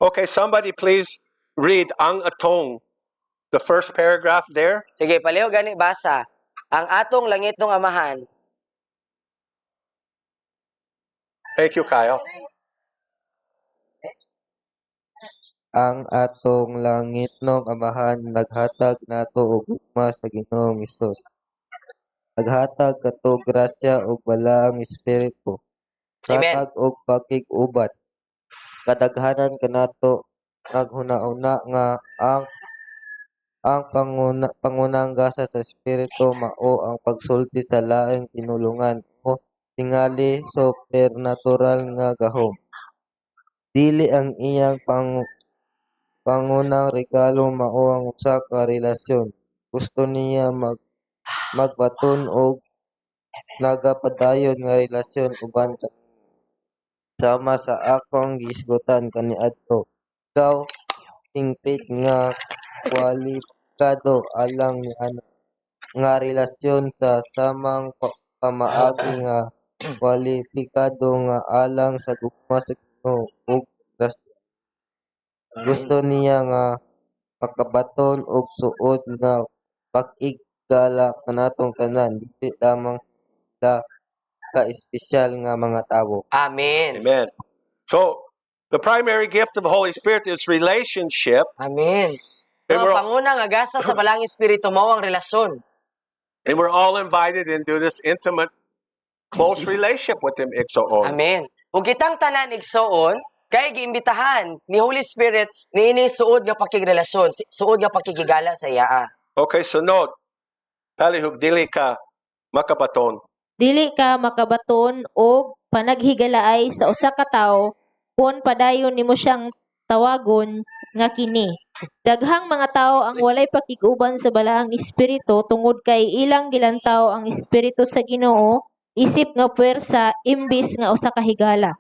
Okay, somebody please read ang atong, the first paragraph there. Sige, paliho gani basa. Ang atong langit ng amahan. Thank you, Kyle. Ang atong langit ng amahan naghatag nato og ugma sa Ginoong Hesus. Naghatag kato grasya ug balaang espiritu. Amen. Hatag og pakig-uban. Kadaghanan kanato naghuna-una nga ang pangunang gasa sa espiritu mao ang pagsulti sa laing tinulungan o tingali supernatural nga gahom. Dili ang iyang pangunang regalo mao ang usa ka relasyon. Gusto niya magbaton og nagapadayon nga relasyon uban sama sa akong gisgutan kaniadto. Ikaw hingpit nga kwalipikado alang niana nga relasyon sa samang pamaagi nga kwalipikado nga alang sa gugma sa Ginoo ug sa gusto niya nga makabaton og suod nga pakigala kanatong tanan dili lamang sa ka-espesyal nga mga tawo. Amen. Amen. So, the primary gift of the Holy Spirit is relationship. Amen. And Ang we're, pangunang agasa sa balang espiritu mao ang relasyon. and we're all invited into this intimate, close relationship with Him. Amen. Ug kitang tanan igsoon kay giimbitahan ni Holy Spirit niining suod nga pakigrelasyon, suod nga pakigigala sa iya. Okay, so note, palihog dili ka makabaton. Dili ka makabaton og panaghigalaay sa usa ka tawo kun padayon nimo siyang tawagon nga kini. Daghang mga tawo ang walay pakig-uban sa balaang espiritu tungod kay ilang gilantaw ang espiritu sa Ginoo, isip nga puwersa imbis nga usa ka higala.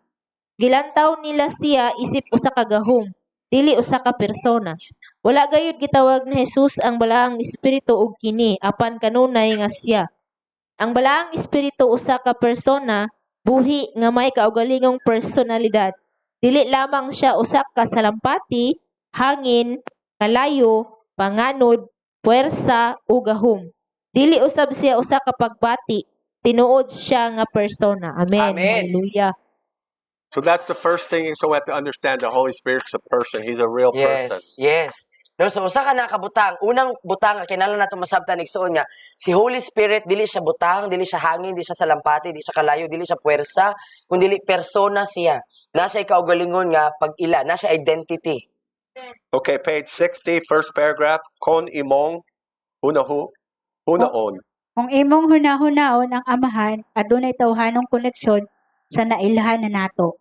Gilantaw nila siya isip usa ka gahom, dili usa ka persona. Wala gayud gitawag ni Jesus ang balaang espiritu og kini apan kanunay nga siya. Ang balaang espiritu usa ka persona, buhi nga may kaugalingong personalidad. Dili lamang siya usa ka salampati, hangin, kalayo, panganod, puwersa ug gahom. Dili usab siya usa ka pagbati, tinuod siya nga persona. Amen. Amen. Hallelujah. So that's the first thing. So we have to understand the Holy Spirit's a person. He's a real person. Yes. No, so usa ka na kabutang, unang butang nga kinahanglan nato masabtan igsoon nga si Holy Spirit dili siya butang, dili siya hangin, dili siya salampati, dili siya kalayo, dili siya puwersa, kundi dili persona siya. Na siya kaugalingon nga pag-ila, na siya identity. Okay, page 60, first paragraph. Kon imong hunaon. Kung imong hunahunahon ang amahan, adunay tawhanong koneksyon sa nailhan na nato,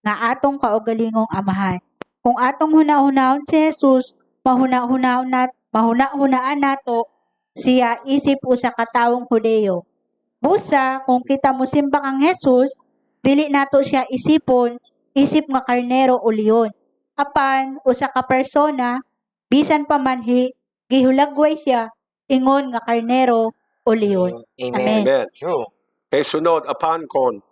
nga atong kaugalingong amahan. Kung atong hunahunahon si Jesus, mahuna-hunaan nato siya isip usa ka tawong Hudeyo. Busa, kung kita mo simbang ang Jesus, dili nato siya isipon, isip nga karnero o leon. Apan, usa ka persona, bisan pa man gihulagway siya, ingon nga karnero o leon. Amen. Amen. Amen. True. Okay, sunod, apan kon.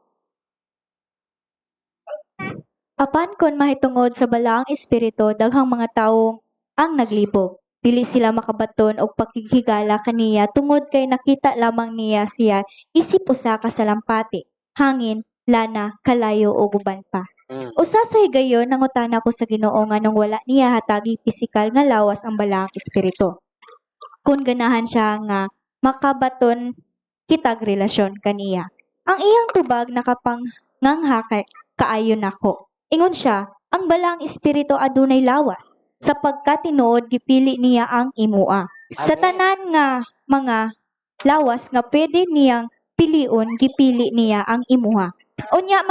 Apan kon mahitungod sa balaang espiritu daghang mga tawo ang naglibog. Dili sila makabaton og pakighigala kaniya tungod kay nakita lamang niya siya isip usa ka salampati, hangin, lana, kalayo ug uban pa. Usa sa higayon nangutana ko sa Ginoo nganong wala niya hatagi pisikal nga lawas ang balaang espiritu. Kung ganahan siya nga makabaton kitag relasyon kaniya. Ang iyang tubag nakapangangha kaayo nako. Ingon siya, ang balang espiritu adunay lawas, sapagkat tinuod gipili niya ang imua. Sa tanan nga mga lawas nga pwede niyang pilion, gipili niya ang imuha. Unya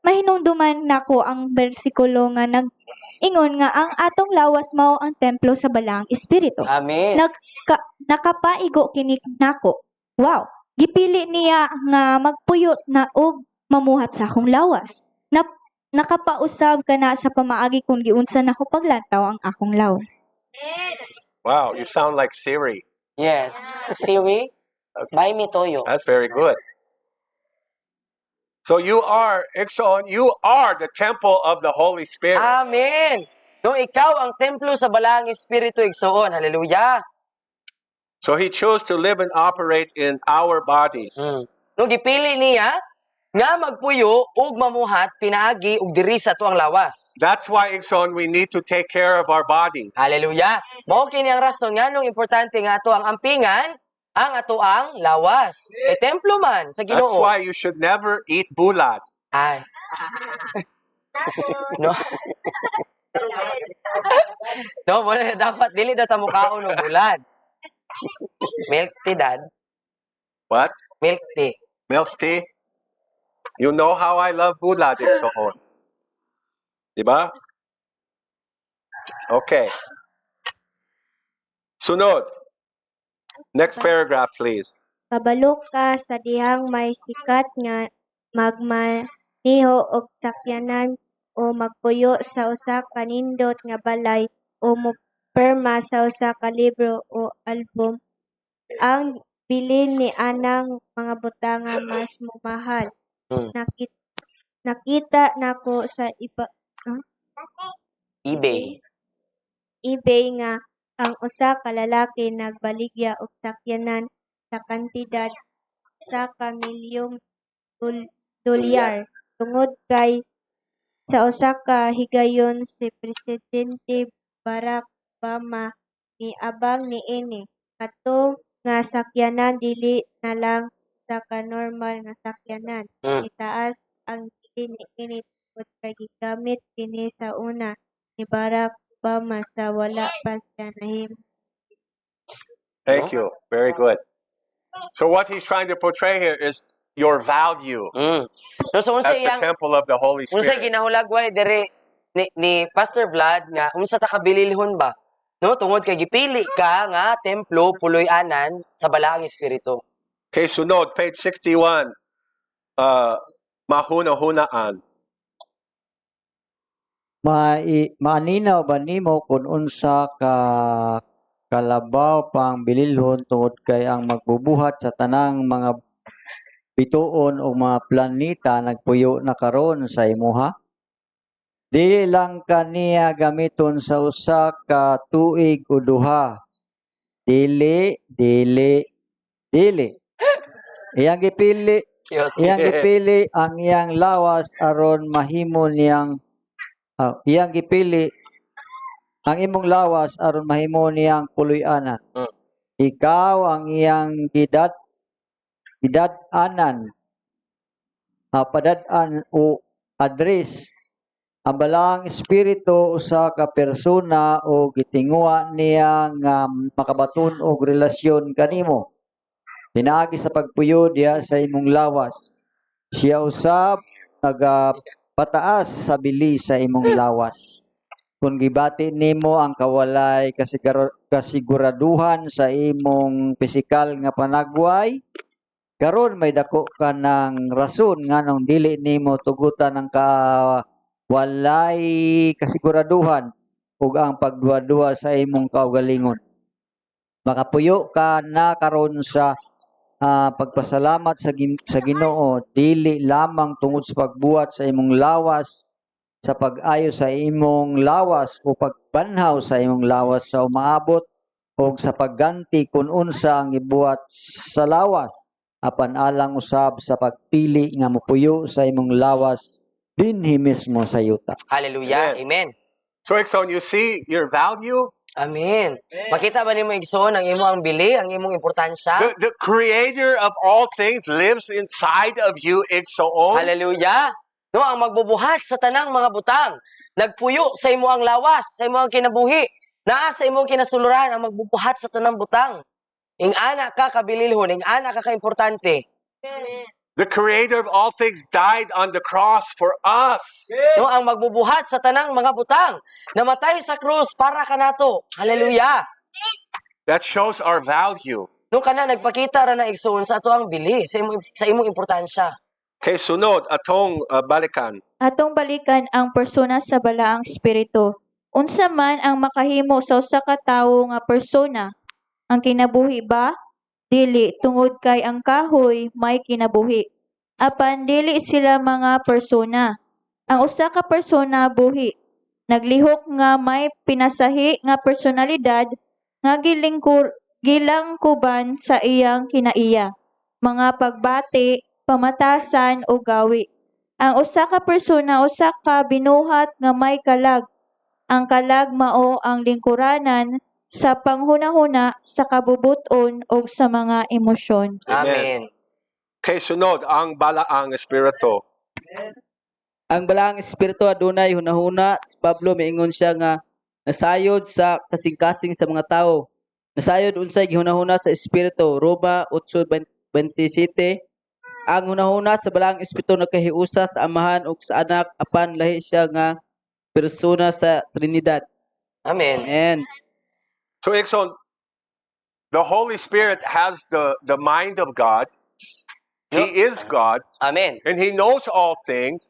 mahinungduman nako ang bersikulo nga ingon nga ang atong lawas mao ang templo sa balang espiritu. Amen. Nakapaigo kini nako. Wow, gipili niya nga magpuyot na og mamuhat sa akong lawas. Nakapausab ka na sa pamaagi kung giunsa nako paglantaw ang akong lawas. Wow, you sound like Siri. Yes. Siwi, buy me toyo. That's very good. So you are, Ikson, you are the temple of the Holy Spirit. Amen. No, ikaw ang templo sa balaang espiritu igsoon. Hallelujah. So he chose to live and operate in our bodies. No, gipili niya nga magpuyo ug mamuhat pinaagi ug diri sa tuang lawas. That's why, Ikson, we need to take care of our bodies. Hallelujah. Mao kini ang rason nganong importante nga ato ang ampingan ang atoang lawas. Kay templo man sa That's Ginoo. why you should never eat bulad. Ay. No. No, mo na dapat dili na ta mukaon og bulad. Milk tea, Dad. What? Milk tea. Milk tea? You know how I love bulad, Ikson. Diba? Okay. Sunod. Next paragraph, please. Kabalo ka sa dihang may sikat nga magmaniho og sakyanan o magpuyo sa usa ka nindot nga balay o moperma sa usa ka libro o album. Ang bilin ni anang mga butang nga mas mamahal. Nakita nako sa eBay nga ang usa ka lalaki nagbaligya og sakyanan sa kantidad sa milyong dolyar tungod kay sa usa ka higayon si Presidente Barack Obama miabang niini kadto nga sakyanan dili na lang sa ka normal nga sakyanan. Itaas ang dili niini tungod kay gigamit kini sa una ni Barack Obama sa wala pa siya nahimo. Thank you. Very good. So what he's trying to portray here is your value No, so as unsa the iyang temple of the Holy unsa Spirit. ginahulagway diri ni Pastor Vlad nga unsa ta kabililhon ba? No, tungod kay gipili ka nga templo puloy-anan sa balaang espiritu. Okay, sunod, page 61. Mahuna-hunaan. Maaninaw ba nimo kung unsa ka kalabaw pang bililhon tungod kay ang magbubuhat sa tanang mga bituon o mga planeta nagpuyo na karon sa imuha? Dili lang kaniya gamiton sa usa ka tuig o duha. Dili. Iyang gipili ang iyang lawas aron mahimo niyang iyang gipili ang imong lawas aron mahimo niyang puloy-anan. Ikaw ang iyang gidad-anan, padad-an o address. Ang balaang espiritu usa ka persona o gitinguha niya nga makabaton og relasyon kanimo. Pinaagi sa pagpuyo diha sa imong lawas. Siya usab nagapataas sa bili sa imong lawas. Kung gibati nimo ang kawalay kasiguraduhan sa imong pisikal nga panagway, karon may dako ka ng rason nganong dili nimo tugutan ang kawalay kasiguraduhan ug ang pagduwa-duwa sa imong kaugalingon. Makapuyo ka na karon sa pagpasalamat sa Ginoo dili lamang tungod sa pagbuhat sa imong lawas, sa pag-ayo sa imong lawas o pagbanhaw sa imong lawas sa umaabot o sa pagganti kung unsa ang ibuhat sa lawas apan alang usab sa pagpili nga mopuyo sa imong lawas dinhi mismo sa yuta. Hallelujah. Amen. So, Ikson, you see your value? Amen. Makita ba nimo igsoon ang imo ang bili, ang imong importansya? The creator of all things lives inside of you, Ikson. Hallelujah. No, ang magbubuhat sa tanang mga butang, nagpuyo sa imo ang lawas, sa imo ang kinabuhi, naa sa imong kinasuluran ang magbubuhat sa tanang butang. Ing ana ka kabililhon, ing ana ka kaimportante. The creator of all things died on the cross for us. No, ang magbubuhat sa tanang mga butang, namatay sa krus para kanato. Hallelujah. That shows our value. No, kana nagpakita ra na igsoon sa ato ang bili, sa imong importansya. Okay, sunod, atong balikan. Atong balikan ang persona sa balaang espiritu. Unsa man ang makahimo sa usa ka tawo nga persona? Ang kinabuhi ba? Dili, tungod kay ang kahoy may kinabuhi. apan dili sila mga persona. Ang usa ka persona buhi, naglihok nga may pinasahi nga personalidad nga gilangkuban sa iyang kinaiya, mga pagbati, pamatasan o gawi. Ang usa ka persona usa ka binuhat nga may kalag. Ang kalag mao ang lingkuranan sa panghunahuna sa kabubuton o sa mga emosyon. Amen. Okay, sunod, ang balaang espiritu. Ang balaang espiritu adunay hunahuna. Si Pablo miingon siya nga nasayod sa kasing-kasing sa mga tao. Nasayod unsay gihunahuna sa espiritu. Roma 8:27. Ang hunahuna sa balaang espiritu nakahiusa sa Amahan ug sa Anak apan lahi siya nga persona sa Trinidad. Amen. Amen. So, Ikson, the Holy Spirit has the mind of God. He is God, Amen. and He knows all things.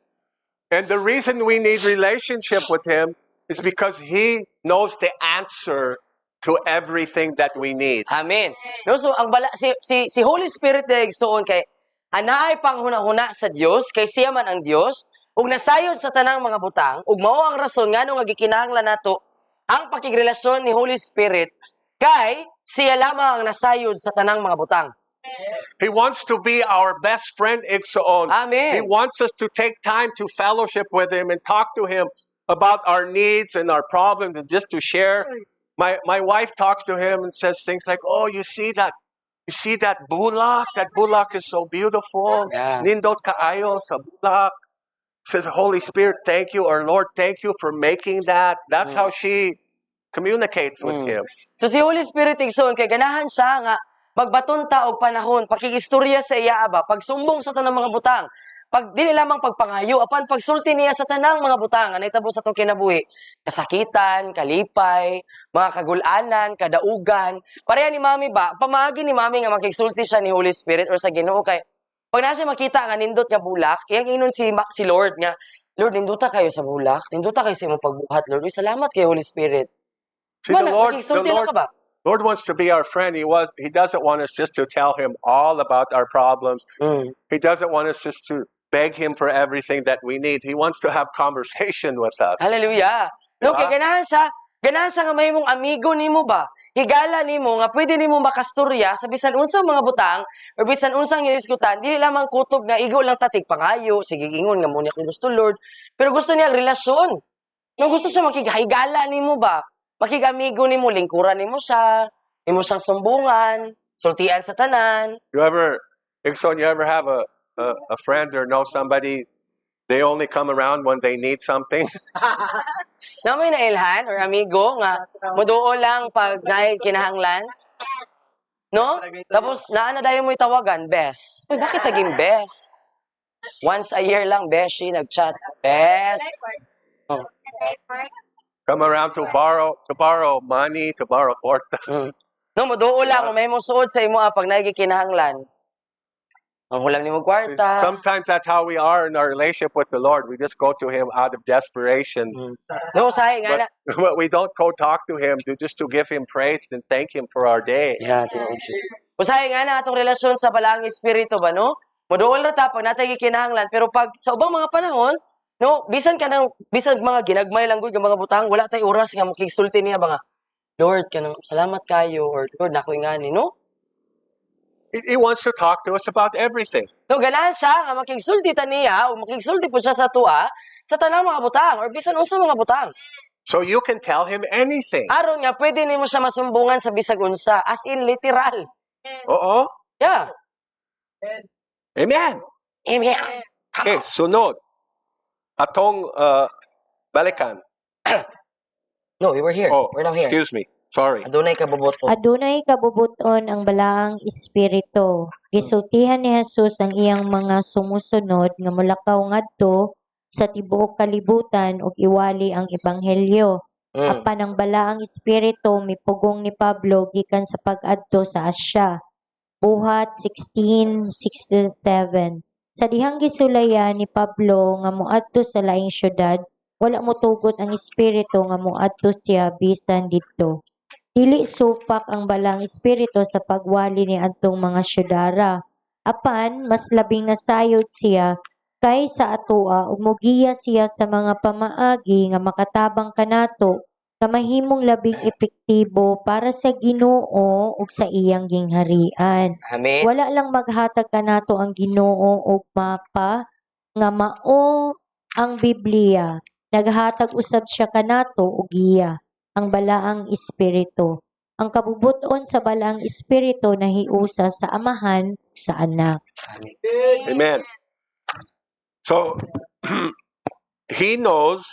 And the reason we need relationship with Him is because He knows the answer to everything that we need. Amen. No, so ang si Holy Spirit na igsuon kay anaay panghuna-huna sa Dios kay siya man ang Dios ug nasayod sa tanang mga butang ug mao ang rason ngano nga gikinahanglan nato ang pakigrelasyon ni Holy Spirit kay siya lamang ang nasayod sa tanang mga butang. He wants to be our best friend, Ikson. Amen. He wants us to take time to fellowship with Him and talk to Him about our needs and our problems and just to share. My wife talks to him and says things like, "Oh, you see that bulak? That bulak is so beautiful. Yeah. Nindot kaayo sa bulak." Says, "Holy Spirit, thank you," or "Lord, thank you for making that." That's how she communicates with Him. So si Holy Spirit igsoon kay ganahan siya nga magbaton ta og panahon, pakigistorya sa iya aba, pagsumbong sa tanang mga butang. Pag dili lamang pagpangayo, apan pagsulti niya sa tanang mga butang, anay tabo sa atong kinabuhi, kasakitan, kalipay, mga kagulanan, kadaugan. Pareha ni Mami ba, pamaagi ni Mami nga makigsulti siya ni Holy Spirit or sa Ginoo kay pag na siya makita nga nindot nga bulak, iyang inon si Lord nga, Lord, ninduta kayo sa bulak, ninduta kayo sa imong pagbuhat, Lord. Uy, salamat kay Holy Spirit. See, the Lord, Makigsulti lang ka ba? Lord wants to be our friend. He doesn't want us just to tell Him all about our problems. He doesn't want us just to beg Him for everything that we need. He wants to have conversation with us. Hallelujah. No, Diba? kay ganahan siya nga may mong amigo nimo ba? Higala nimo nga pwede nimo makastorya sa bisan unsang mga butang or bisan unsang iniskutan, dili lamang kutob nga igo lang tatig pangayo, sige ingon nga muna kung gusto Lord, pero gusto niya ang relasyon. No, gusto siya makigahigala nimo ba? Makigamigo nimo, lingkuran nimo siya, imo siyang sumbungan, sultian sa tanan. You ever have a friend or know somebody, they only come around when they need something? Na may nailhan or amigo nga moduol lang pag naay kinahanglan. No? Tapos naa na dayon mo itawagan, bes. Uy, bakit naging bes? Once a year lang, beshi, nag-chat. Bes. Oh. Come around to borrow money, to borrow kwarta. No, moduol lang, may mo suod sa imo pag naay kinahanglan. Ang hulam nimo kwarta. Sometimes that's how we are in our relationship with the Lord. We just go to Him out of desperation. No, sahi nga na. But we don't go talk to Him just to give Him praise and thank Him for our day. Yeah, usahay nga na atong relasyon sa balaang espiritu ba, no? Moduol ra ta pag natay gikinahanglan, pero pag sa ubang mga panahon, no, bisan mga ginagmay lang gud nga mga butang, wala tay oras nga makigsulti niya ba nga, Lord, kanang salamat kayo or Lord, nako ingani, no? He wants to talk to us about everything. No, ganahan siya nga makigsulti ta niya o makigsulti po siya sa tua sa tanang mga butang or bisan unsa mga butang. So you can tell Him anything. Aron nga pwede nimo siya masumbungan sa bisag unsa, as in literal. Oo. Yeah. Amen. Amen. Okay, sunod. Atong balikan. No, we were here. Oh, We're now here. excuse me. Sorry. Adunay kaboboto. Adunay kabubuton ang balaang espiritu. Gisultihan ni Jesus ang iyang mga sumusunod nga mulakaw ngadto sa tibuok kalibutan ug iwali ang ebanghelyo. Apan ang balaang espiritu mipugong ni Pablo gikan sa pag-adto sa Asya. Buhat 16:6-7. Sa dihang gisulayan ni Pablo nga moadto sa laing syudad, wala motugot ang espiritu nga moadto siya bisan didto. Dili supak ang balang espiritu sa pagwali ni adtong mga syudara. Apan mas labing nasayod siya kaysa atoa ug mogiya siya sa mga pamaagi nga makatabang kanato nga mahimong labing epektibo para sa Ginoo ug sa iyang gingharian. Amen. Wala lang maghatag kanato ang Ginoo og mapa nga mao ang Biblia. Naghatag usab siya kanato og giya, ang balaang espiritu. Ang kabubuton sa balaang espiritu nahiusa sa amahan ug sa anak. Amen. Amen. So, he knows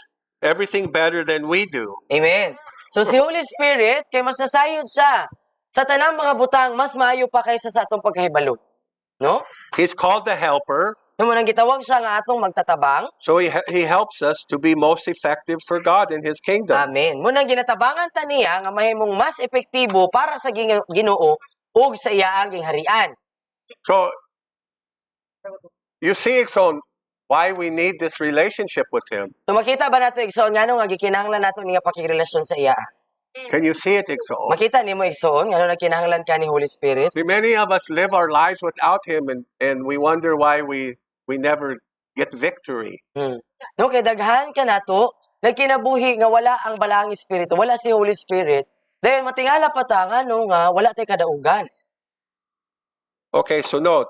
everything better than we do. Amen. So si Holy Spirit, kay mas nasayod siya sa tanang mga butang, mas maayo pa kaysa sa atong pagkahibalo. No? He's called the helper, Nung munang gitawag siya nga atong magtatabang, so he helps us to be most effective for God in His kingdom. amen. Munang ginatabangan ta niya nga mahimong mas epektibo para sa Ginoo ug sa iyaang gingharian. So, you see, Exxon, why we need this relationship with Him. So makita ba nato igsoon ngano nga gikinahanglan nato niya pakirelasyon sa iya? Can you see it, Exxon? Makita nimo igsoon ngano nagkinahanglan ka ni Holy Spirit? Many of us live our lives without Him, and we wonder why we never get victory. No, kay daghan ka nato, nagkinabuhi nga wala ang balaang espiritu, wala si Holy Spirit. Dahil matingala pa ta nga no nga wala tay kadaugan. Okay, sunod.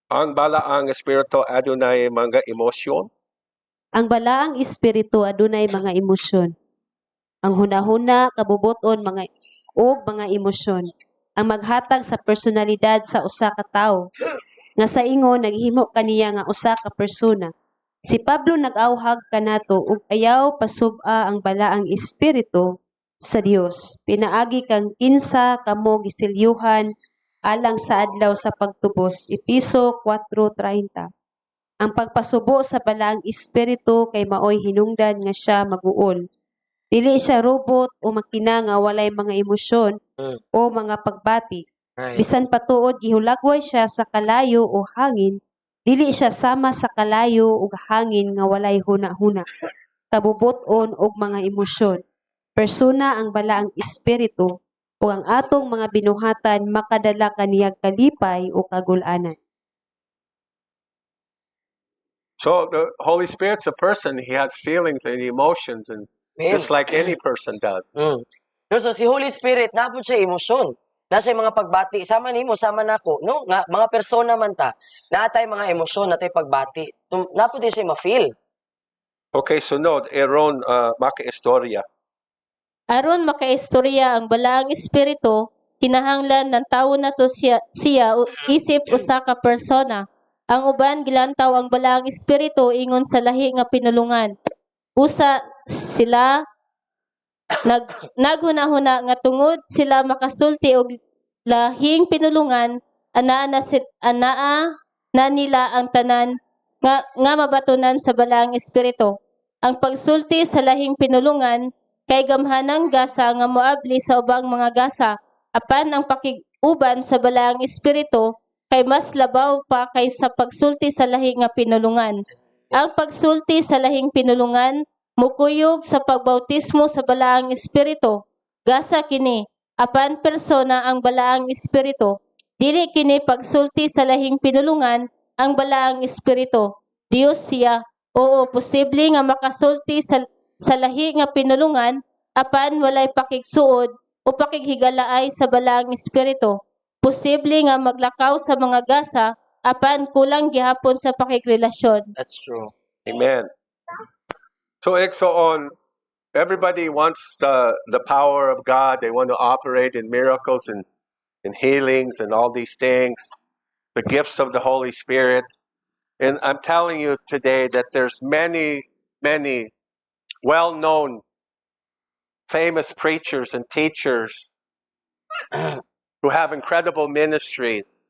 Ang balaang espiritu adunay mga emosyon. Ang balaang espiritu adunay mga emosyon. Ang hunahuna kabubuton mga emosyon. Ang maghatag sa personalidad sa usa ka tawo. Nga sa ingon naghimo kaniya nga usa ka persona. Si Pablo nag-awhag kanato ug ayaw pasub-a ang balaang espiritu sa Dios. Pinaagi kang kinsa kamo gisilyuhan alang sa adlaw sa pagtubos. Episo 4:30. Ang pagpasubo sa balaang espiritu kay maoy hinungdan nga siya maguol. Dili siya robot o makina nga walay mga emosyon o mga pagbati. Right. Bisan patuod gihulagway siya sa kalayo o hangin, dili siya sama sa kalayo ug hangin nga walay huna-huna. Kabubuton og mga emosyon. Persona ang balaang espiritu ug ang atong mga binuhatan makadala kaniyang kalipay o kagul-anan. So the Holy Spirit's a person. He has feelings and emotions, and just like any person does. No, so si Holy Spirit napud siya emosyon. Na siya mga pagbati sama nimo sama nako, no? Nga mga persona man ta. Naatay mga emosyon, natay pagbati. Napud din siya ma-feel. Okay, sunod. Aaron, maka-istorya. Aron makaistorya ang balaang espiritu, kinahanglan ng tawo nato siya isip usa ka persona. Ang uban gilantaw ang balaang espiritu ingon sa lahi nga pinulungan. Usa sila naghuna-huna nga tungod sila makasulti og lahing pinulungan anaa na nila ang tanan nga mabatunan sa balaang espiritu. Ang pagsulti sa lahing pinulungan kay gamhanang gasa nga moabli sa ubang mga gasa, apan ang pakiguban sa balaang espiritu kay mas labaw pa kaysa pagsulti sa lahi nga pinulungan. Ang pagsulti sa lahing pinulungan mukuyog sa pagbautismo sa balaang espiritu. Gasa kini, apan persona ang balaang espiritu. Dili kini pagsulti sa lahing pinulungan ang balaang espiritu. Dios siya. Oo, posible nga makasulti sa lahi nga pinulungan apan walay pakigsuod o pakighigalaay sa balaang espiritu. Posible nga maglakaw sa mga gasa apan kulang gihapon sa pakigrelasyon. That's true. Amen. So, Exxon, everybody wants the power of God. They want to operate in miracles and healings and all these things, the gifts of the Holy Spirit. And I'm telling you today that there's many, many well-known, famous preachers and teachers who have incredible ministries,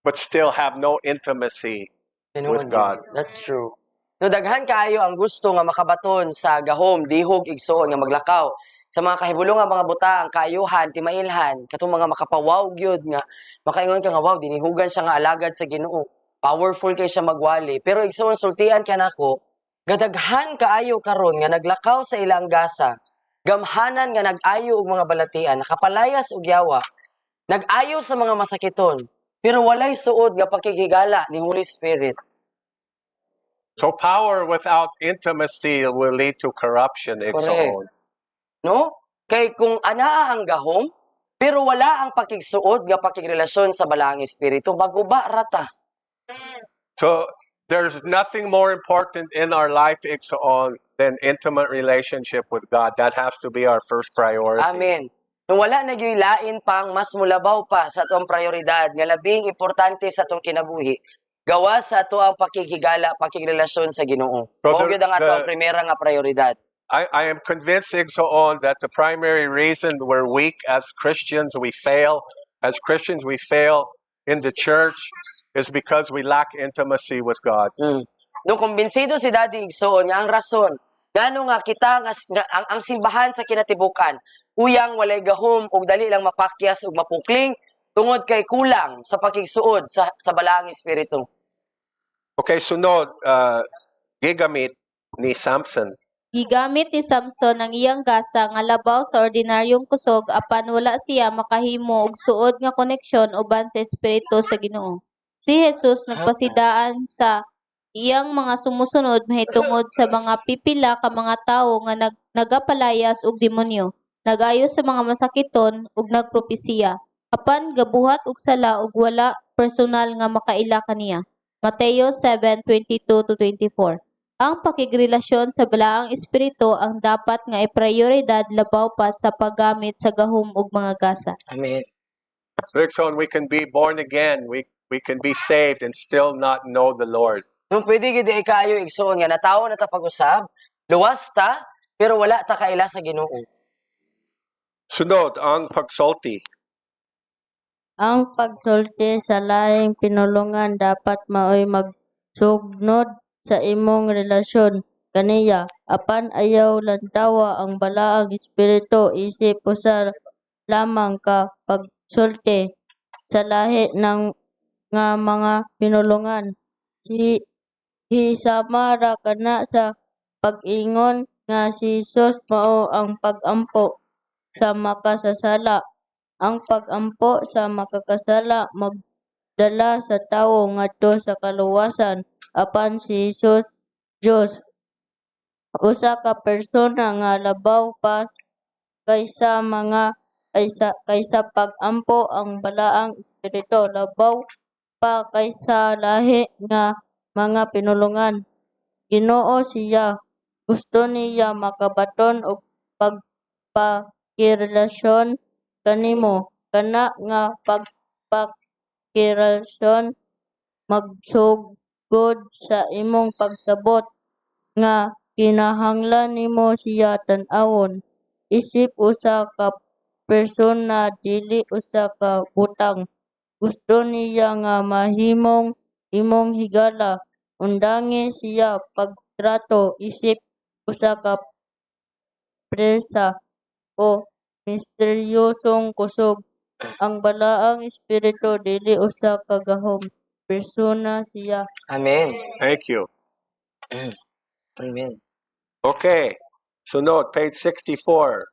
but still have no intimacy with God. That's true. No, daghan kaayo ang gusto nga makabaton sa gahom, dihog, igsoon nga maglakaw. Sa mga kahibulong nga mga butang, kaayuhan, timailhan, katong mga makapawaw gyud nga makaingon ka nga wow, dinihugan siya nga alagad sa Ginoo. Powerful kay siya magwali. Pero igsoon sultian ka nako, gadaghan kaayo karon nga naglakaw sa ilang gasa. Gamhanan nga nag-ayo og mga balatian, nakapalayas og yawa. Nag-ayo sa mga masakiton. pero walay suod nga pakikigala ni Holy Spirit. So power without intimacy will lead to corruption. Correct. No? Kay kung anaa ang gahom, pero wala ang pakigsuod nga pakigrelasyon sa balaang espiritu, maguba rata. So there's nothing more important in our life than intimate relationship with God. That has to be our first priority. Amen. Nung wala na gyud lain pang mas mulabaw pa sa atong prioridad nga labing importante sa atong kinabuhi, gawa sa ato ang pakikigala, pakigrelasyon sa Ginoo. Mao gyud ang ato ang primera nga prioridad. I am convinced, Igsoon, that the primary reason we're weak as Christians, we fail in the church, is because we lack intimacy with God. No, kumbinsido si Daddy Igsoon nga ang rason ngano nga kita ang simbahan sa kinatibukan uyang walay gahom ug dali lang mapakyas ug mapukling tungod kay kulang sa pakigsuod sa balaang espiritu. Okay, sunod, gigamit ni Samson. Gigamit ni Samson ang iyang gasa nga labaw sa ordinaryong kusog apan wala siya makahimo og suod nga koneksyon uban sa espiritu sa Ginoo. Si Jesus nagpasidaan sa iyang mga sumusunod mahitungod sa mga pipila ka mga tawo nga nagapalayas og demonyo, nagayo sa mga masakiton ug nagpropesiya. Apan gabuhat og sala ug wala personal nga makaila kaniya. Mateo 7:22-24. Ang pakigrelasyon sa balaang espiritu ang dapat nga iprioridad labaw pa sa paggamit sa gahom ug mga gasa. Amen. So we can be born again. We can be saved and still not know the Lord. Nung pwede gid kayo igsoon nga natawo na ta pag-usab, luwas ta pero wala ta kaila sa Ginoo. Sunod, ang pagsulti. Ang pagsulti sa laing pinulungan dapat maoy magsugnod sa imong relasyon kaniya apan ayaw lantawa ang balaang espiritu isip usa lamang ka pagsulti sa lahi ng nga mga pinulungan. Hisamara kana sa pag-ingon nga si Jesus mao ang pag-ampo sa makasasala. Ang pag-ampo sa makakasala magdala sa tawo ngadto sa kaluwasan apan si Jesus Dios usa ka persona nga labaw pa kaysa pag-ampo ang balaang espiritu labaw pa kaysa lahi nga mga pinulungan. Ginoo siya, gusto niya makabaton og pagpakirelasyon kanimo kana nga pagpakirelasyon magsugod sa imong pagsabot nga kinahanglan nimo siya tan-awon isip usa ka persona dili usa ka butang. Gusto niya nga mahimong imong higala undangi siya pagtrato isip usa ka presa o misteryosong kusog. Ang balaang espiritu dili usa ka gahom persona siya. Amen. Thank you. Amen. Okay, sunod, page 64.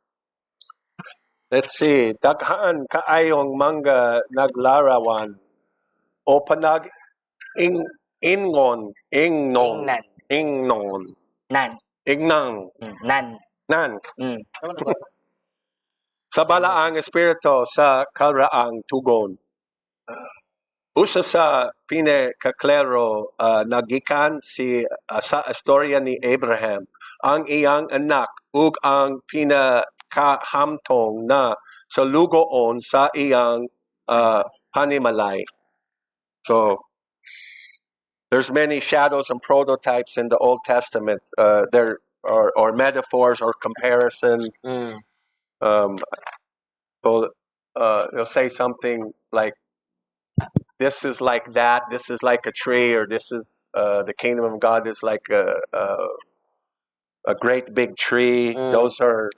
Let's see, daghan kaayong mga naglarawan o ingnon, nan. Sa balaang espiritu sa karaang tugon. Usa sa pinakaklaro nagikan sa istorya ni Abraham, ang iyang anak ug ang pinakahamtong na sa lugoon sa iyang panimalay. So there's many shadows and prototypes in the Old Testament. There or metaphors or comparisons. So they'll say something like, this is like that, this is like a tree, or this is the kingdom of God is like a great big tree. Those are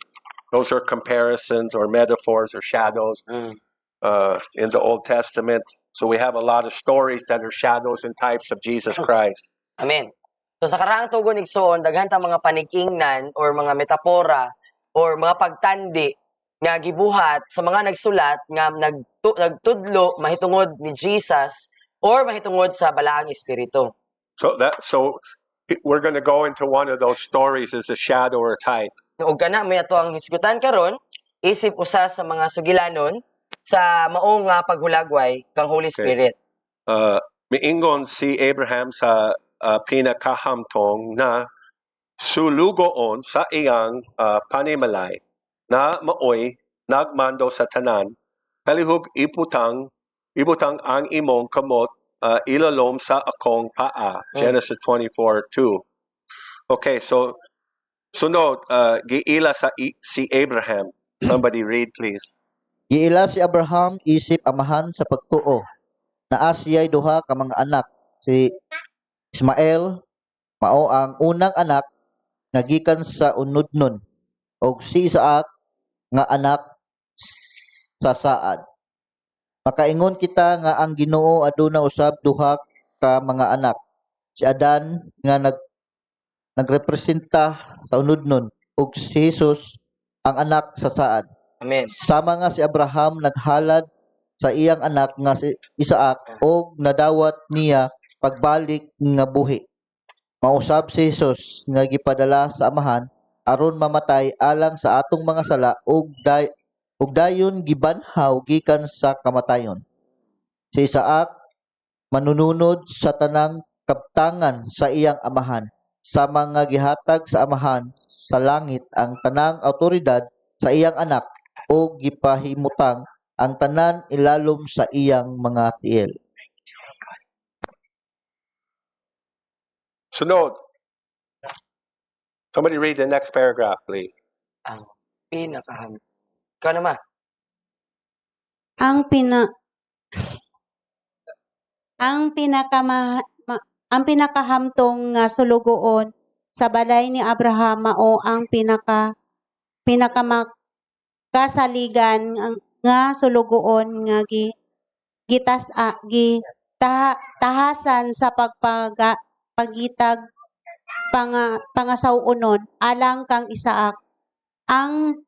comparisons or metaphors or shadows in the Old Testament. So we have a lot of stories that are shadows and types of Jesus Christ. Amen. So sa karaang tugon igsoon daghan ta mga panig-ingnan or mga metapora or mga pagtandi nga gibuhat sa mga nagsulat nga nagtudlo mahitungod ni Jesus or mahitungod sa balaang espiritu. So we're going to go into one of those stories as a shadow or a type. Ug kana may ato ang hisgutan karon isip usa sa mga sugilanon sa mao nga paghulagway kang Holy Spirit. Miingon si Abraham sa pinakahamtong na sulugoon sa iyang panimalay na maoy nagmando sa tanan kalihug ibutang ang imong kamot ilalom sa akong paa. Genesis 24:2. Okay, so sunod giila si Abraham. Somebody read please. Giila si Abraham isip amahan sa pagtuo. Naa siya'y duha ka mga anak. Si Ismael mao ang unang anak nga gikan sa unudnon ug si Isaac nga anak sa saad. Makaingon kita nga ang Ginoo aduna usab duha ka mga anak. Si Adan nga nagrepresenta sa unudnon ug si Jesus ang anak sa saad. Amen. Sama nga si Abraham naghalad sa iyang anak nga si Isaac ug nadawat niya pagbalik nga buhi. Mausab si Jesus nga gipadala sa amahan aron mamatay alang sa atong mga sala ug dayon gibanhaw gikan sa kamatayon. Si Isaac manununod sa tanang kabtangan sa iyang amahan, sa mga gihatag sa amahan sa langit ang tanang awtoridad sa iyang anak o gipahimutang ang tanan ilalom sa iyang mga tiil. Sunod. Somebody read the next paragraph, please. Ang pinakaham. Ikaw naman. Ang pinakahamtong nga sulugoon sa balay ni Abraham mao ang pinakamagkasaligan nga sulugoon nga tahasan sa pagitag pangasawunon alang kang Isaac ang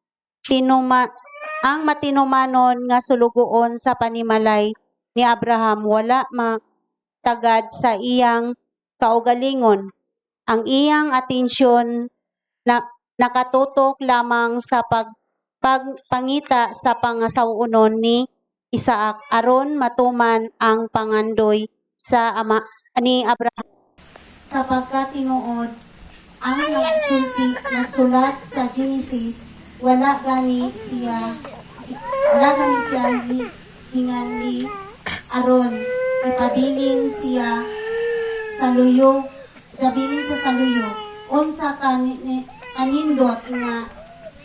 matinumanon nga sulugoon sa panimalay ni Abraham wala magtagad sa iyang kaugalingon. Ang iyang atensyon nakatutok lamang sa pagpangita sa pangasawunon ni Isaac aron matuman ang pangandoy sa ama ni Abraham. Sapagkat tinuod ang nagsulat sa Genesis wala gani siya hinganli aron ipabiling siya sa luyo unsa kanindot nga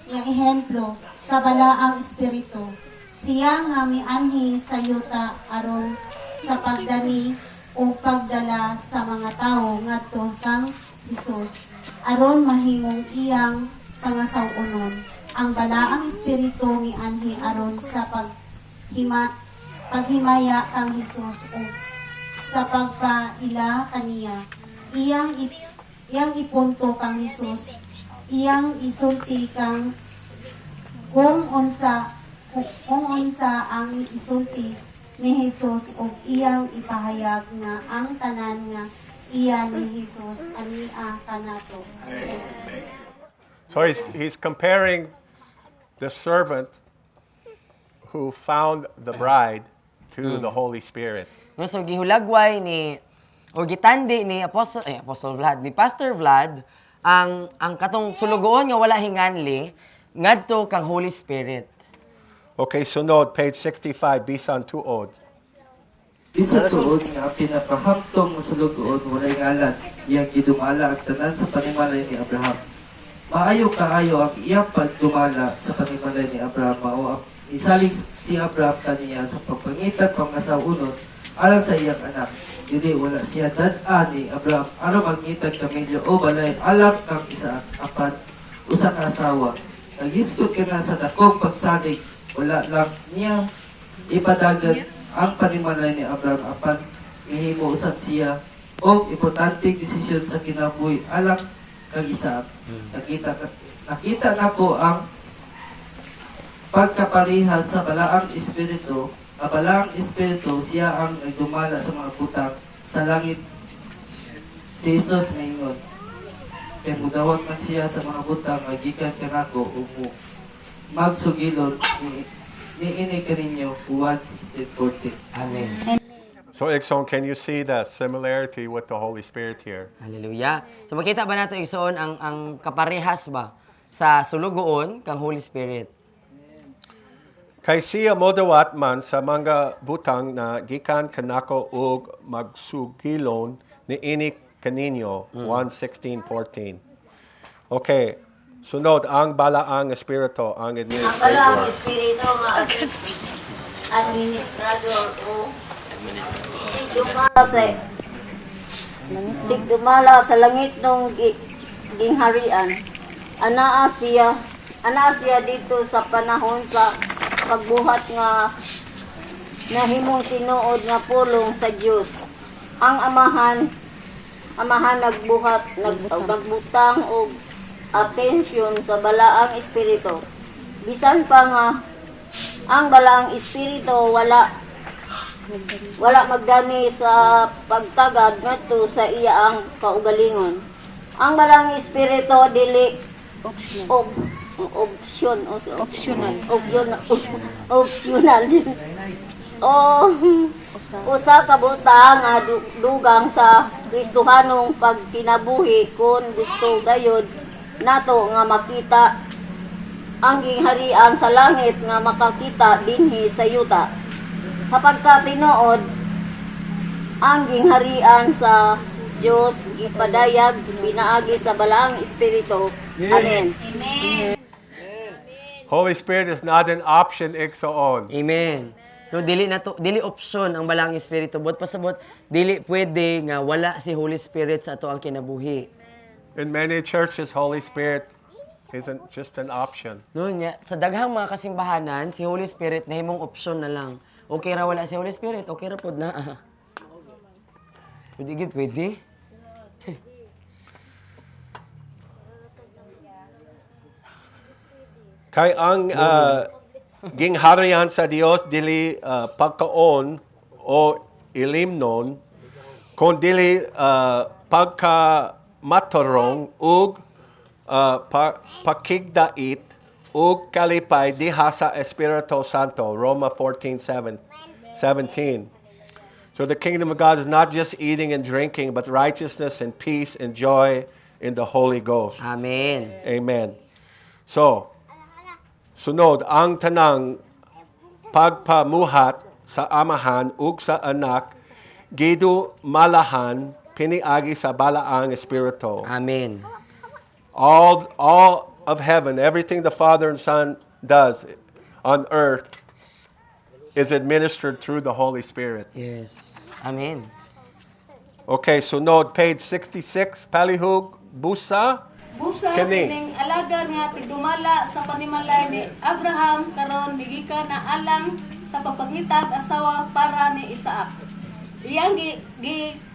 ehemplo sa balaang espiritu siya nga mianhi sa yuta aron sa pagdani o pagdala sa mga tao ngadto kang Hesus aron mahimong iyang pangasawunon ang balaang espiritu mianhi aron sa paghimaya kang Hesus o sa pagpaila kaniya iyang ipunto kang Hesus iyang isulti kang kung unsa ang isulti ni Hesus ug iyang ipahayag nga ang tanan nga iya ni Hesus ania kanato. So he's comparing the servant who found the bride to the Holy Spirit. So gihulagway ni o gitandi ni Apostle Vlad, ni Pastor Vlad ang katong sulugoon nga wala hinganli ngadto kang Holy Spirit. Okay, sunod, page 65, bisan tuod. Bisan tuod nga pinakahamtong sulugoon walay ngalan, iyang gidumala ang tanan sa panimalay ni Abraham. Maayo kaayo ang iyang pagdumala sa panimalay ni Abraham mao isalig si Abraham kaniya sa pagpangitan pangasawunon alang sa iyang anak. Dili wala siya dad-an ni Abraham aron magngitag kamilyo o balay alang kang isa apat usa ka asawa. Nagisgot ka na sa dakong pagsalig wala lang niya ipadagan ang panimalay ni Abraham apan mihimo usab siya o importanteng desisyon sa kinabuhi alang kang Isaac. Nakita na po ang pagkaparihas sa balaang espiritu, ang balaang espiritu siya ang nagdumala sa mga butang sa langit. Si Jesus maingon, kay mudawat man siya sa mga butang nga gikan kanako ug magsugilon niini kaninyo Juan 16:14. Amen. So, Ikson, can you see the similarity with the Holy Spirit here? Hallelujah. So makita ba nato igsoon ang kaparehas ba sa sulugoon kang Holy Spirit? Kay siya modawat man sa mga butang na gikan kanako ug magsugilon niini kaninyo 1:16-14. Okay. Sunod, ang balaang espiritu, ang Ang administrator. balaang espiritu nga administrador o dumala sa langit ng gingharian. Anaa siya dito sa panahon sa pagbuhat nga nahimong tinuod nga pulong sa Dios. Ang amahan nagbutang og atensyon sa balaang espiritu. Bisan pa nga ang balaang espiritu wala magdani sa pagtagad ngadto sa iya ang kaugalingon. Ang balaang espiritu dili optional usa ka butang nga dugang sa Kristohanong pagkinabuhi kun gusto gayud nato nga makita ang gingharian sa langit nga makakita dinhi sa yuta. Sa pagkatinuod, ang gingharian sa Diyos ipadayag pinaagi sa balaang espiritu. Amen. Holy Spirit is not an option, Ikson. Amen. No, dili option ang balaang espiritu. Bot pasabot, dili pwede nga wala si Holy Spirit sa ato ang kinabuhi. In many churches, Holy Spirit isn't just an option. No, nya sa daghang mga kasimbahanan, si Holy Spirit nahimong option na lang. Okay ra wala si Holy Spirit, okay ra pod na. Pwede gid pwede. Kay ang gingharian sa Dios dili pagkaon o ilimnon, kung dili pagka-matorong ug pakigdait ug kalipay diha sa Espiritu Santo, Roma 14:17. So the kingdom of God is not just eating and drinking, but righteousness and peace and joy in the Holy Ghost. Amen. Amen. So, sunod, ang tanang pagpamuhat sa amahan ug sa anak, gidu malahan piniagi sa balaang espiritu. Amen. All of heaven, everything the Father and Son does on earth is administered through the Holy Spirit. Yes. Amen. Okay, sunod, page 66, palihug, busa, Busa Kini. kining alagar nga tigdumala sa panimalay ni Abraham karon migika na alang sa pagpangitag asawa para ni Isaac. Iyang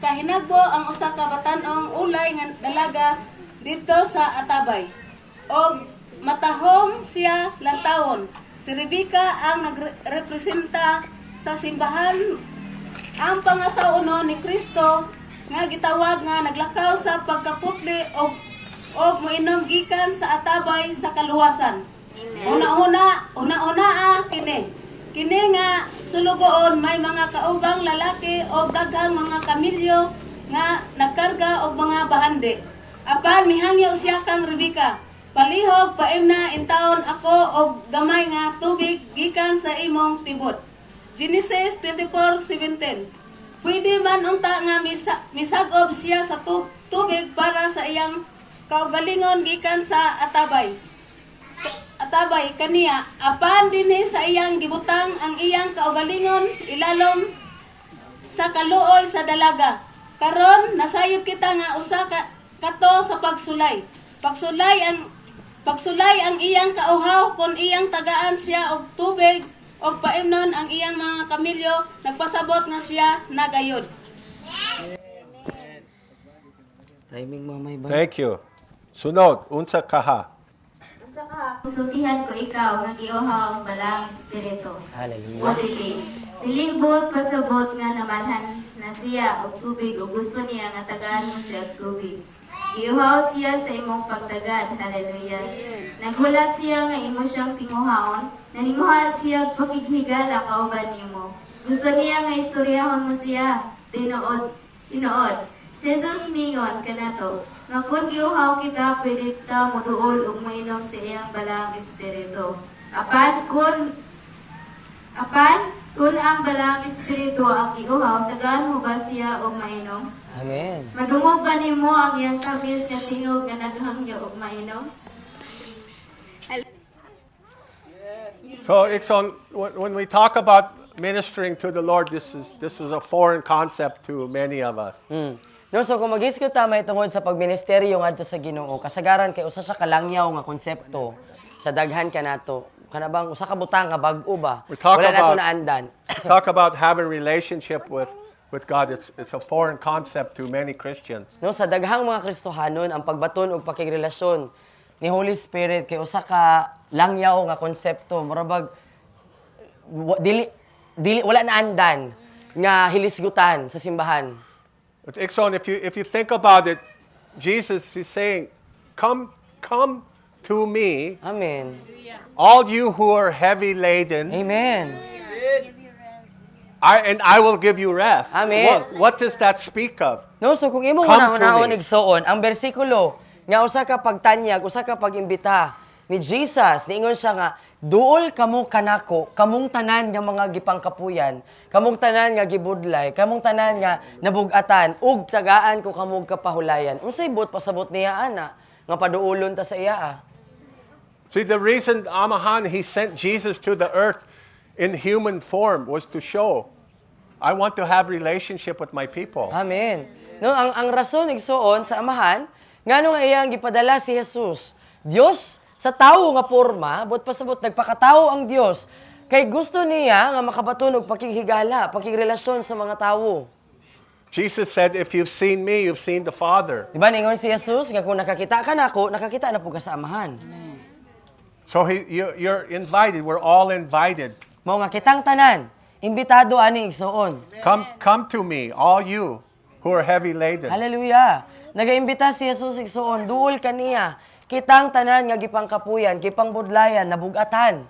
kahinagbo ang usa ka batan-ong ulay nga dalaga dito sa Atabay. Og matahom siya lantawon. Si Rebecca ang nagrepresenta sa simbahan ang pangasauno ni Kristo nga gitawag nga naglakaw sa pagkaputli og moinom gikan sa Atabay sa kaluwasan. Una-una kini. Kini nga sulugoon may mga kaubang lalaki o daghang mga kamilyo nga nagkarga og mga bahandi. Apan mihangyo siya kang Rebecca. Palihog paimna intawon ako og gamay nga tubig gikan sa imong tibot. Genesis 24:17. Pwede man unta nga misagob siya sa tubig para sa iyang kaugalingon gikan sa Atabay kaniya apan dinhi sa iyang gibutang ang iyang kaugalingon ilalom sa kaluoy sa dalaga. Karon nasayop kita nga usa kato sa pagsulay ang iyang kauhaw kon iyang tagaan siya og tubig og paimnon ang iyang mga kamilyo nagpasabot nga siya nagayod. Timing mamay ba? Thank you. Sunod, unsa kaha. Sultihan ko ikaw nga giuhaw ang balang espiritu. O Hallelujah. dili buot pasabot nga namalhan na siya og tubig o gusto niya nga tagaan mo siya og tubig. Giuhaw siya sa imong pagtagad. Hallelujah. Naghulat siya nga imo siyang tinguhaon. Naninguha siya pakighigala kauban nimo. Gusto niya nga istoryahon mo siya. Tinuod. Si Jesus mingon kanato nga kung giuhaw kita pwede ta moduol ug mainom sa iyang balang espiritu. Apan kung ang balang espiritu ang giuhaw, tagaan mo ba siya og mainom? Amen. Madungog ba nimo ang iyang tabis nga tingog nga naghangyo og mainom? So, Ikson, when we talk about ministering to the Lord, this is a foreign concept to many of us. No, so kung mag-isko tama tungod sa pagministeryo ngadto sa Ginoo, kasagaran kay usa sa kalangyaw nga konsepto sa daghan kanato. Kana bang usa ka butang nga bag-o ba? Wala nato naandan. Talk about having relationship with God. It's a foreign concept to many Christians. No, sa daghang mga Kristohanon ang pagbaton og pakigrelasyon ni Holy Spirit kay usa ka langyaw nga konsepto, murabag dili wala naandan nga hilisgutan sa simbahan. But Ikson, if you think about it, Jesus is saying, come to me, Amen. all you who are heavy laden, Amen. and I will give you rest. Amen. What does that speak of? No, so kung imong Come to unahon me. igsoon, ang bersikulo nga usa ka pagtanyag, usa ka pagimbita ni Jesus, niingon siya nga, duol kamo kanako, kamong tanan nga mga gipangkapuyan, kamong tanan nga gibudlay, kamong tanan nga nabugatan, ug tagaan ko kamong kapahulayan. Unsay buot pasabot niya ana nga paduolon ta sa iya. See, the reason Amahan, he sent Jesus to the earth in human form was to show, I want to have relationship with my people. Amen. No, ang rason igsoon sa amahan, ngano nga iyang gipadala si Jesus, Dios sa tawo nga porma, buot pasabot nagpakatawo ang Dios kay gusto niya nga makabaton og pakighigala, pakigrelasyon sa mga tawo. Jesus said, if you've seen me, you've seen the Father. Di ba ningon si Jesus nga kung nakakita ka nako, nakakita na po ka sa amahan. So you're invited. We're all invited. Mao nga kitang tanan, imbitado ani igsoon. Come to me, all you who are heavy laden. Hallelujah. Nagaimbita si Jesus igsoon, duol kaniya, kitang tanan nga gipangkapuyan, gipangbudlayan, nabugatan.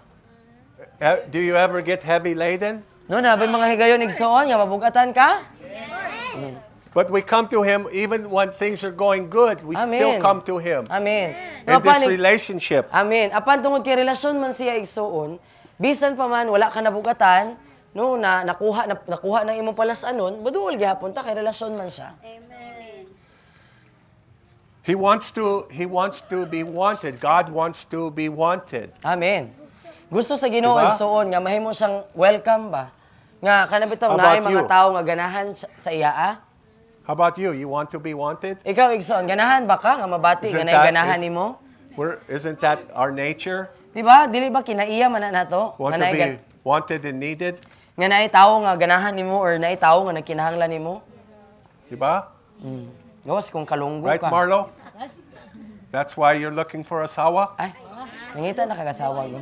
Do you ever get heavy laden? No, nabay mga higayon igsoon nga mabugatan ka? But we come to Him even when things are going good. We still come to Him. Amen. In this relationship. Amen. Apan tungod kay relasyon man siya igsoon, bisan pa man wala ka nabugatan, no na nakuha ng imong palasanon, buduol gyapon ta kay relasyon man siya. He wants to be wanted. God wants to be wanted. Amen. Gusto sa Ginoo Diba? igsoon nga mahimo siyang welcome ba? Nga kana bitong How naay about mga you? tawo nga ganahan sa iya. How about you? You want to be wanted? Ikaw igsoon ganahan ba ka nga mabati nga naay ganahan nimo? Isn't that our nature? Di ba? Dili ba kinaiya man na nato? Want to be wanted and needed? Nga naay tawo nga ganahan nimo or naay tawo nga nagkinahanglan nimo? Diba? Gawas kung kalunggo Right, ka. Marlo? That's why you're looking for asawa? Ay, nangita na kagasawa mo.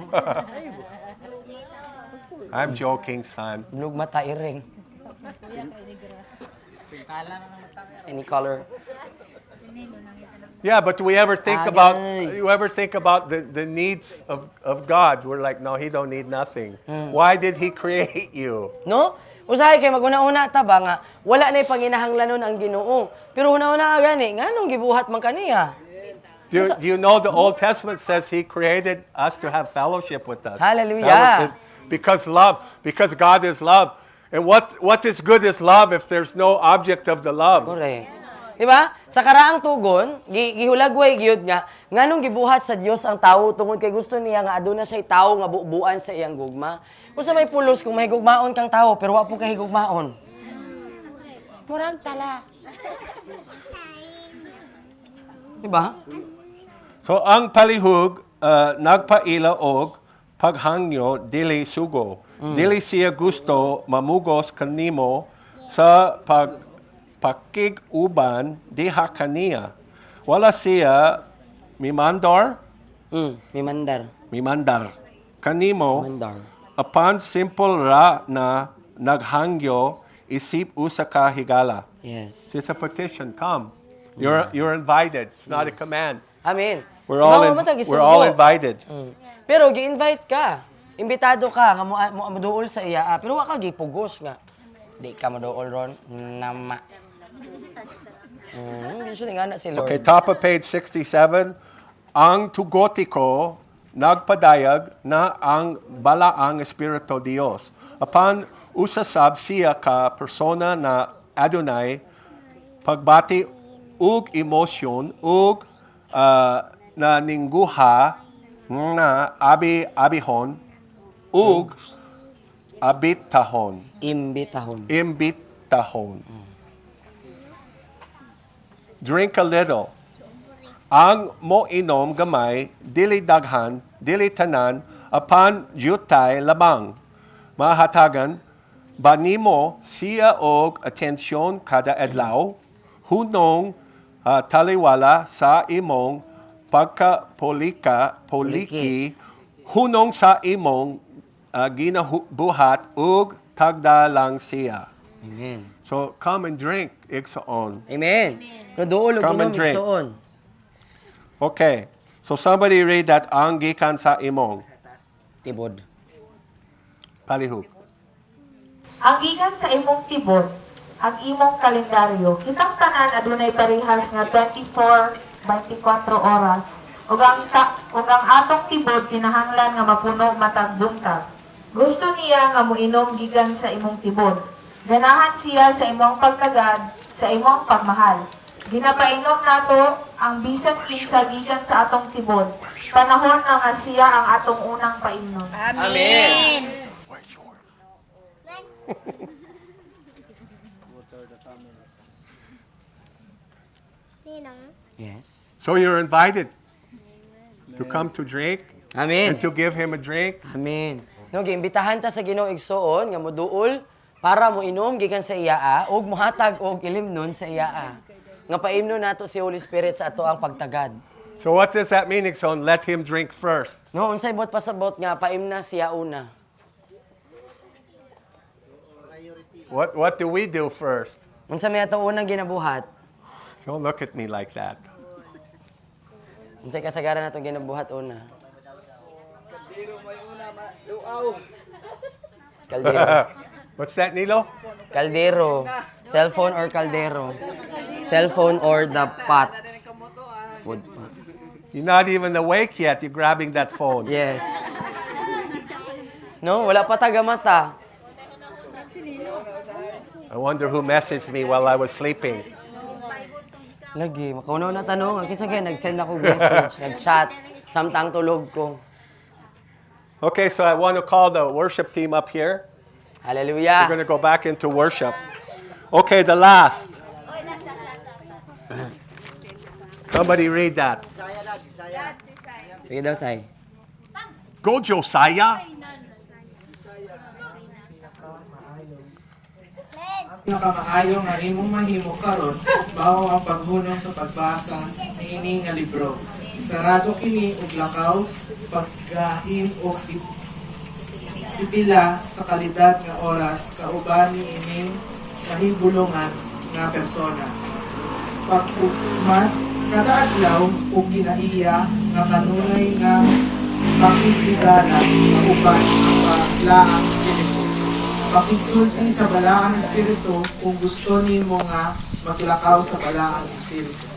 I'm joking, son. Blug mata iring. Any color. Yeah, but do we ever think about the needs of God? We're like, no, He don't need nothing. Why did He create you? No? Usahay kay maguna-una ta ba nga wala nay panginahanglanon ang Ginoo. Pero una-una gani nganong gibuhat man kaniya? Do you know the Old Testament says He created us to have fellowship with us? Hallelujah. That was it. Because God is love. And what is good is love if there's no object of the love. Correct. Di ba? Sa karaang tugon, gihulagway gyud nga nganong gibuhat sa Dios ang tawo tungod kay gusto niya nga aduna siya tawo nga bubuan sa iyang gugma. Usa may pulos kung mahigugmaon kang tawo pero wa po kay higugmaon. Murag tala. Di ba? So ang palihug nagpaila og paghangyo dili sugo. Dili siya gusto mamugos kanimo sa pakig-uban diha kaniya. Wala siya mimandor, Mimandar. mimandar kanimo Mandar. apan simple ra na naghangyo isip usa ka higala. Yes. So it's a petition. Come. You're invited. It's not a command. Amen. We're all invited. Pero gi-invite ka. Imbitado ka nga mo duol sa iya. Pero wa ka gipugos nga. Di ka moduol ron nama. Hindi siya tingana si Lord. Okay, top of page 67. Ang tugoti ko nagpadayag na ang balaang Espiritu Dios. Apan usasab siya ka persona na Adonai pagbati ug emosyon ug na ningguha nga abihon ug abitahon. Imbitahon. Drink a little. Ang moinom gamay, dili daghan, dili tanan, apan jutay labang. Mahatagan, banimo siya og atensyon kada adlaw, hunong taliwala sa imong poliki, hunong sa imong ginabuhat ug tagda lang siya. Amen. So come and drink, igsoon. Amen. No duol og Come inom and drink. igsoon. Okay. So somebody read that ang gikan sa imong. Tibod. Palihug. Ang gikan sa imong tibod, ang imong kalendaryo, kitang tanan adunay parehas nga 24 oras. Ug ang atong tibod kinahanglan nga mapuno matag buntag. Gusto niya nga moinom gikan sa imong tibod. Ganahan siya sa imong pagtagad, sa imong pagmahal. Ginapainom nato ang bisan kinsa gikan sa atong tibod. Panahon na nga siya ang atong unang paimnon. Amen. Yes. So you're invited to come to drink Amen. and to give him a drink. Amen. No, giimbitahan ta sa Ginoo igsoon nga moduol para mo inom gikan sa iyaa ug mohatag og ilimnon sa iyaa. Nga paimnon nato si Holy Spirit sa ato ang pagtagad. So what does that mean, Ikson? Let him drink first. No, unsay bot pasabot nga paimna siya una. What do we do first? Unsa may ato unang ginabuhat? Don't look at me like that. Unsay kasagaran nato ginabuhat una? Kaldero. What's that, Nilo? Kaldero. Cellphone or kaldero? Cellphone or the pot? Food pot. You're not even awake yet. You're grabbing that phone. Yes. No, wala pa tagamata. I wonder who messaged me while I was sleeping. Lagi, makaunaw na tanong. Ang kinsa kaya nag-send ako message, nag-chat, samtang tulog ko. Okay, so I want to call the worship team up here. Hallelujah. We're going to go back into worship. Okay, the last. Somebody read that. Sige daw, Sai. Go, Josiah. Nakamaayo nga imong mahimo karon bao ang paghunong sa pagbasa niini nga libro. Sarado kini og lakaw, paggahin og ipila sa kalidad nga oras kauban niini kahibulongan nga persona. Pagpugmat kada adlaw og ginaiya nga kanunay nga pakikigala kauban ang balaang espiritu. Pakigsulti sa balaang espiritu kung gusto nimo nga maglakaw sa balaang espiritu.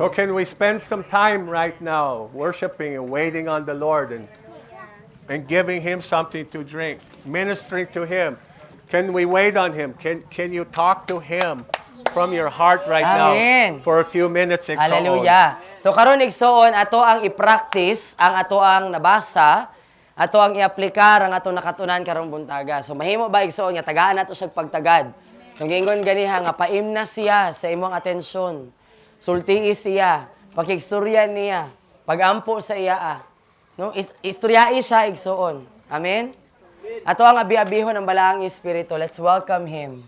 So can we spend some time right now worshiping and waiting on the Lord and giving him something to drink, ministering to him? Can we wait on him? Can you talk to him from your heart right Amen. now for a few minutes? Igsoon? Hallelujah. So karon igsoon ato ang i-practice ang ato ang nabasa, ato ang i-aplikar ang ato nakatunan karong buntaga. So mahimo ba igsoon nga tagaan nato siya pagtagad. Kung gingon ganiha nga paimna siya sa imong atensyon. Sultii siya, pakigstorya niya, pagampo sa iya. No, istoryai siya igsoon. Amen. Ato ang abi-abihon ng balaang espiritu. Let's welcome him.